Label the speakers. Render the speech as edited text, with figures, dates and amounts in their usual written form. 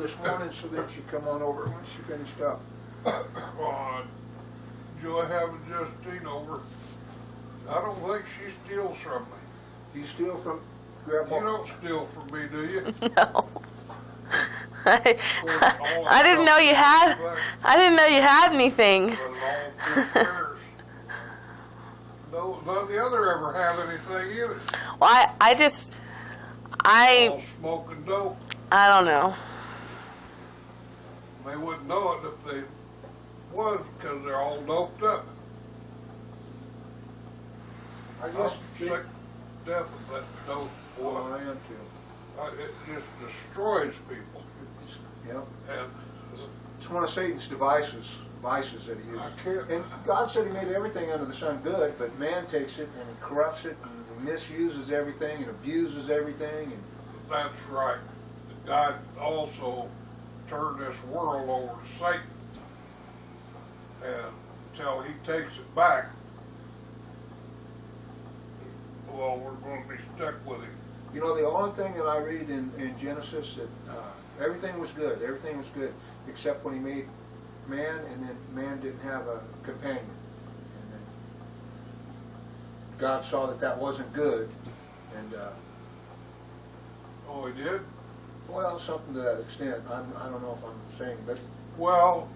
Speaker 1: this morning, so then she'd come on over when she finished up.
Speaker 2: Joy having Justine over. I don't think she steals from me.
Speaker 1: You steal from Grandpa?
Speaker 2: You don't steal from me, do you?
Speaker 3: No. I didn't know you had. I didn't know you had anything.
Speaker 2: No, none of the other ever have anything either.
Speaker 3: Well,
Speaker 2: All smoking dope.
Speaker 3: I don't know.
Speaker 2: They wouldn't know it if they was, because they're all doped up.
Speaker 1: I
Speaker 2: I'm
Speaker 1: guess.
Speaker 2: sick to death of that dope, boy.
Speaker 1: Well, I am too.
Speaker 2: It just destroys people.
Speaker 1: Yep.
Speaker 2: And
Speaker 1: It's one of Satan's vices that he uses.
Speaker 2: I can't.
Speaker 1: And God said he made everything under the sun good, but man takes it and corrupts it and misuses everything and abuses everything. And
Speaker 2: That's right. God also turned this world over to Satan. And until he takes it back, well, we're going to be stuck with him.
Speaker 1: you know, the only thing that I read in Genesis that everything was good. Everything was good except when he made man, and then man didn't have a companion. And then God saw that that wasn't good, and
Speaker 2: Oh, he did?
Speaker 1: well, something to that extent. I don't know if I'm saying, but
Speaker 2: Well,